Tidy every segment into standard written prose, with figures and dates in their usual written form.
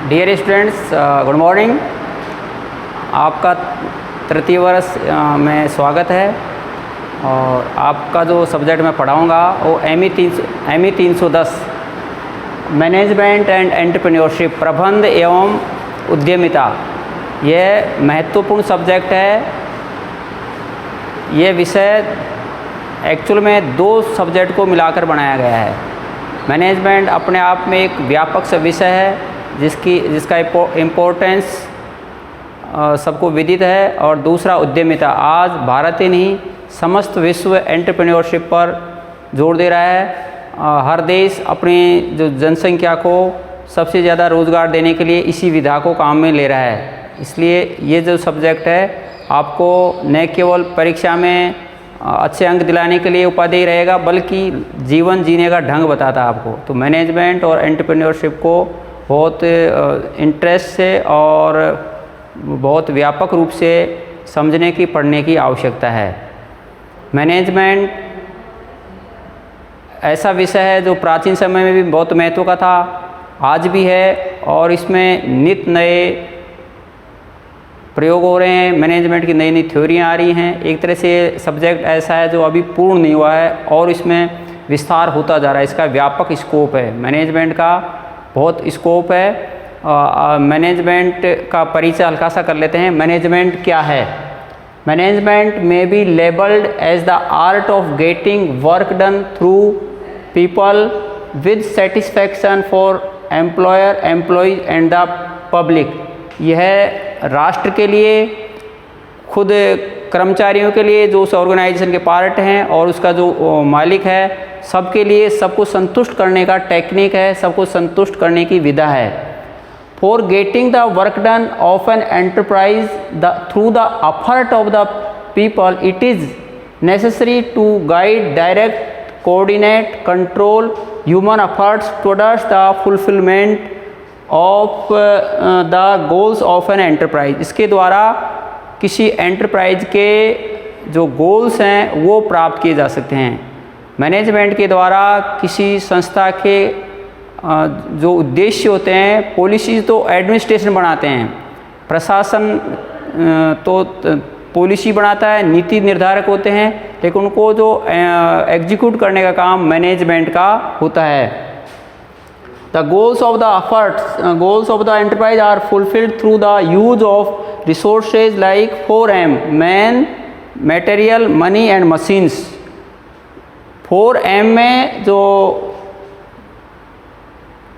Dear students, good morning. आपका तृतीय वर्ष में स्वागत है। और आपका जो सब्जेक्ट मैं पढ़ाऊँगा वो ME 310 मैनेजमेंट एंड एंटरप्रेन्योरशिप, प्रबंध एवं उद्यमिता। यह महत्वपूर्ण सब्जेक्ट है। ये विषय एक्चुअल में दो सब्जेक्ट को मिलाकर बनाया गया है। मैनेजमेंट अपने आप में एक व्यापक सा विषय है जिसका इम्पोर्टेंस सबको विदित है। और दूसरा उद्यमिता, आज भारत ही नहीं समस्त विश्व एंटरप्रेन्योरशिप पर जोर दे रहा है। हर देश अपनी जो जनसंख्या को सबसे ज़्यादा रोज़गार देने के लिए इसी विधा को काम में ले रहा है। इसलिए ये जो सब्जेक्ट है आपको न केवल परीक्षा में अच्छे अंक दिलाने के लिए उपादेय रहेगा, बल्कि जीवन जीने का ढंग बताता है आपको। तो मैनेजमेंट और एंटरप्रेन्योरशिप को बहुत इंटरेस्ट से और बहुत व्यापक रूप से समझने की, पढ़ने की आवश्यकता है। मैनेजमेंट ऐसा विषय है जो प्राचीन समय में भी बहुत महत्व का था, आज भी है, और इसमें नित्य नए प्रयोग हो रहे हैं। मैनेजमेंट की नई नई थ्योरियाँ आ रही हैं। एक तरह से सब्जेक्ट ऐसा है जो अभी पूर्ण नहीं हुआ है और इसमें विस्तार होता जा रहा है। इसका व्यापक स्कोप है, मैनेजमेंट का बहुत स्कोप है। मैनेजमेंट का परिचय हल्का सा कर लेते हैं। मैनेजमेंट क्या है? मैनेजमेंट में be labelled as the art of getting work done through people with satisfaction for employer, employees and the public. यह राष्ट्र के लिए, खुद कर्मचारियों के लिए जो उस ऑर्गेनाइजेशन के पार्ट हैं और उसका जो मालिक है, सबके लिए सबको संतुष्ट करने का टेक्निक है, सबको संतुष्ट करने की विधा है। For getting the work done of an enterprise through the effort of the people, it is necessary to guide, direct, coordinate, control human efforts towards the fulfilment of the goals of an enterprise. इसके द्वारा किसी enterprise के जो goals हैं वो प्राप्त किए जा सकते हैं। मैनेजमेंट के द्वारा किसी संस्था के जो उद्देश्य होते हैं, पॉलिसीज़ तो एडमिनिस्ट्रेशन बनाते हैं, प्रशासन तो पॉलिसी बनाता है, नीति निर्धारक होते हैं, लेकिन उनको जो एग्जीक्यूट करने का काम मैनेजमेंट का होता है। The goals of the efforts, goals of the enterprise are fulfilled through the use of resources like 4M, man, material, money and machines। 4M में जो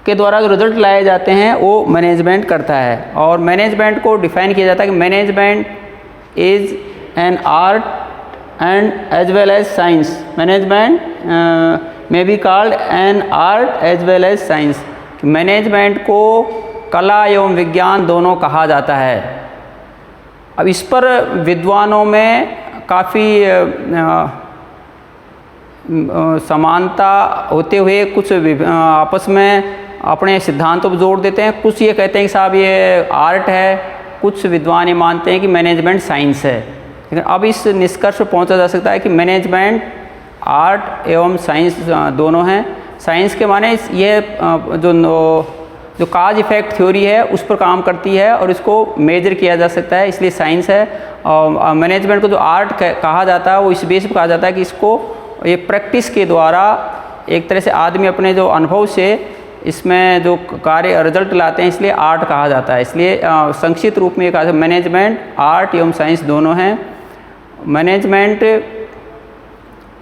के द्वारा जो रिजल्ट लाए जाते हैं वो मैनेजमेंट करता है। और मैनेजमेंट को डिफाइन किया जाता है कि management is an art and as well as science. Management में be called an art as well as science. Management को कला एवं विज्ञान दोनों कहा जाता है। अब इस पर विद्वानों में काफ़ी समानता होते हुए कुछ आपस में अपने सिद्धांतों पर जोर देते हैं। कुछ ये कहते हैं कि साहब ये आर्ट है, कुछ विद्वान ये मानते हैं कि मैनेजमेंट साइंस है। लेकिन अब इस निष्कर्ष पर पहुंचा जा सकता है कि मैनेजमेंट आर्ट एवं साइंस दोनों हैं। साइंस के माने ये जो काज इफेक्ट थ्योरी है उस पर काम करती है और इसको मेजर किया जा सकता है, इसलिए साइंस है। और मैनेजमेंट को जो आर्ट कहा जाता है वो इस बेस पर कहा जाता है कि इसको ये प्रैक्टिस के द्वारा एक तरह से आदमी अपने जो अनुभव से इसमें जो कार्य रिजल्ट लाते हैं, इसलिए आर्ट कहा जाता है। इसलिए संक्षिप्त रूप में कहा मैनेजमेंट आर्ट एवं साइंस दोनों हैं। मैनेजमेंट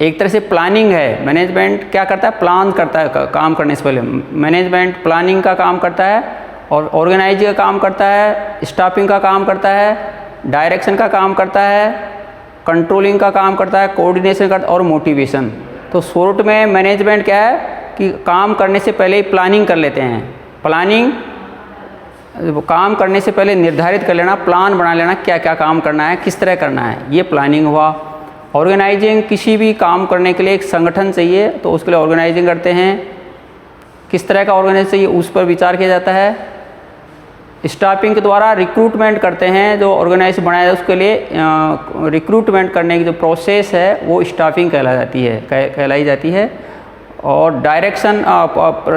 एक तरह से प्लानिंग है। मैनेजमेंट क्या करता है? प्लान करता है काम करने से पहले। मैनेजमेंट प्लानिंग का काम करता है और ऑर्गेनाइजिंग का काम करता है, स्टाफिंग का काम करता है, डायरेक्शन का काम करता है, कंट्रोलिंग का काम करता है, कोऑर्डिनेशन करता है और मोटिवेशन। तो शॉर्ट में मैनेजमेंट क्या है कि काम करने से पहले ही प्लानिंग कर लेते हैं। प्लानिंग काम करने से पहले निर्धारित कर लेना, प्लान बना लेना, क्या क्या काम करना है, किस तरह करना है, ये प्लानिंग हुआ। ऑर्गेनाइजिंग, किसी भी काम करने के लिए एक संगठन चाहिए तो उसके लिए ऑर्गेनाइजिंग करते हैं। किस तरह का ऑर्गेनाइजेशन चाहिए उस पर विचार किया जाता है। स्टाफिंग के द्वारा रिक्रूटमेंट करते हैं, जो ऑर्गेनाइजेशन बनाया जाए उसके लिए रिक्रूटमेंट करने की जो प्रोसेस है वो स्टाफिंग कहलाई जाती है। और डायरेक्शन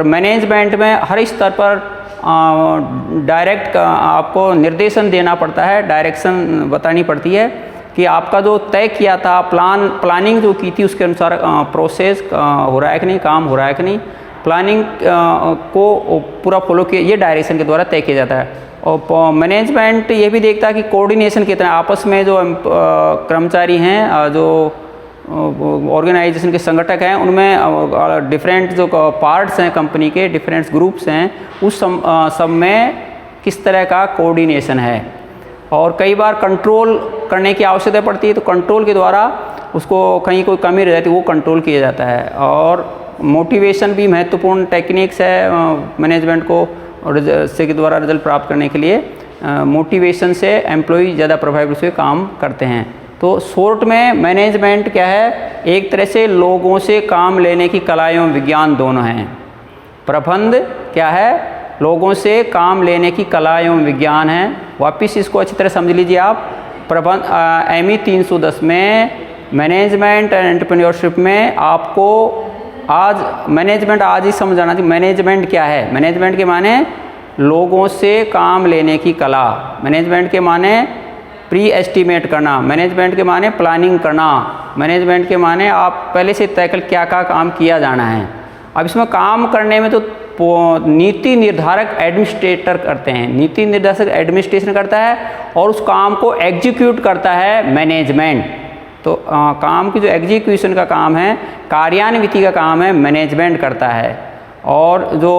मैनेजमेंट में हर स्तर पर डायरेक्ट आपको निर्देशन देना पड़ता है, डायरेक्शन बतानी पड़ती है कि आपका जो तय किया था प्लानिंग जो की थी उसके अनुसार प्रोसेस हो रहा है कि नहीं, काम हो रहा है कि नहीं, प्लानिंग को पूरा फॉलो किया, ये डायरेक्शन के द्वारा तय किया जाता है। और मैनेजमेंट ये भी देखता है कि कोऑर्डिनेशन कितना आपस में जो कर्मचारी हैं, जो ऑर्गेनाइजेशन के संगठक हैं, उनमें डिफरेंट जो पार्ट्स हैं कंपनी के, डिफरेंट ग्रुप्स हैं, उस सब में किस तरह का कोऑर्डिनेशन है। और कई बार कंट्रोल करने की आवश्यकता पड़ती है, तो कंट्रोल के द्वारा उसको कहीं कोई कमी रह जाती है वो कंट्रोल किया जाता है। और मोटिवेशन भी महत्वपूर्ण टेक्निक्स है मैनेजमेंट को से के द्वारा रिजल्ट प्राप्त करने के लिए। मोटिवेशन से एम्प्लॉय ज़्यादा प्रभावी रूप से काम करते हैं। तो शॉर्ट में मैनेजमेंट क्या है, एक तरह से लोगों से काम लेने की कला एवं विज्ञान दोनों हैं। प्रबंध क्या है, लोगों से काम लेने की कला एवं विज्ञान है। वापिस इसको अच्छी तरह समझ लीजिए आप। प्रबंध ME 310 में मैनेजमेंट एंड एंटरप्रेन्योरशिप में आपको आज मैनेजमेंट आज ही समझाना चाहिए। मैनेजमेंट क्या है, मैनेजमेंट के माने लोगों से काम लेने की कला, मैनेजमेंट के माने प्री एस्टीमेट करना, मैनेजमेंट के माने प्लानिंग करना, मैनेजमेंट के माने आप पहले से तय कर क्या काम किया जाना है। अब इसमें काम करने में तो नीति निर्धारक एडमिनिस्ट्रेटर करते हैं, नीति निर्धारक एडमिनिस्ट्रेशन करता है और उस काम को एग्जीक्यूट करता है मैनेजमेंट। तो काम की जो एग्जीक्यूशन का काम है, कार्यान्विति का काम है, मैनेजमेंट करता है। और जो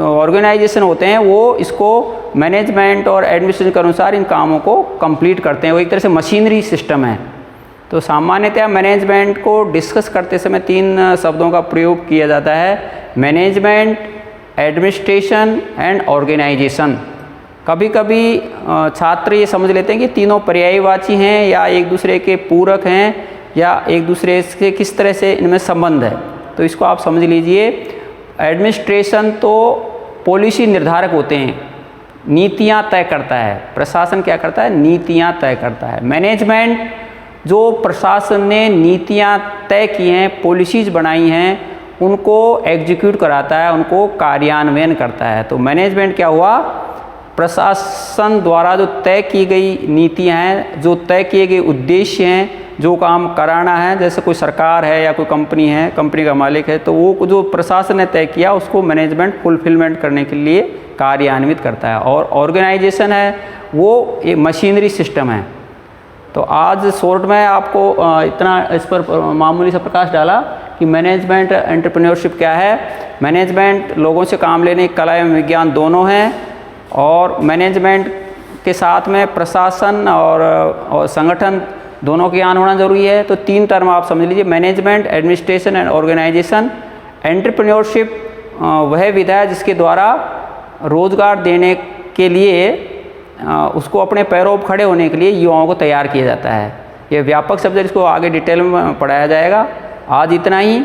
ऑर्गेनाइजेशन होते हैं वो इसको मैनेजमेंट और एडमिनिस्ट्रेशन के अनुसार इन कामों को कंप्लीट करते हैं। वो एक तरह से मशीनरी सिस्टम है। तो सामान्यतः मैनेजमेंट को डिस्कस करते समय 3 शब्दों का प्रयोग किया जाता है, मैनेजमेंट, एडमिनिस्ट्रेशन एंड ऑर्गेनाइजेशन। कभी कभी छात्र ये समझ लेते हैं कि तीनों पर्यायवाची हैं या एक दूसरे के पूरक हैं या एक दूसरे से किस तरह से इनमें संबंध है। तो इसको आप समझ लीजिए। एडमिनिस्ट्रेशन तो पॉलिसी निर्धारक होते हैं, नीतियां तय करता है। प्रशासन क्या करता है, नीतियां तय करता है। मैनेजमेंट जो प्रशासन ने नीतियां तय की हैं, पॉलिसीज बनाई हैं, उनको एग्जीक्यूट कराता है, उनको कार्यान्वयन करता है। तो मैनेजमेंट क्या हुआ, प्रशासन द्वारा जो तय की गई नीतियां हैं, जो तय किए गए उद्देश्य हैं, जो काम कराना है, जैसे कोई सरकार है या कोई कंपनी है, कंपनी का मालिक है, तो वो जो प्रशासन ने तय किया उसको मैनेजमेंट फुलफिलमेंट करने के लिए कार्यान्वित करता है। और ऑर्गेनाइजेशन है वो एक मशीनरी सिस्टम है। तो आज शॉर्ट में आपको इतना इस पर मामूली सा प्रकाश डाला कि मैनेजमेंट एंटरप्रेन्योरशिप क्या है। मैनेजमेंट लोगों से काम लेने की कला एवं विज्ञान दोनों हैं, और मैनेजमेंट के साथ में प्रशासन और संगठन दोनों का ज्ञान होना जरूरी है। तो 3 टर्म आप समझ लीजिए, management, administration and organisation. Entrepreneurship वह विधा है जिसके द्वारा रोजगार देने के लिए उसको अपने पैरों पर खड़े होने के लिए युवाओं को तैयार किया जाता है। ये व्यापक शब्द है, इसको आगे डिटेल में पढ़ाया जाएगा। आज इतना ही।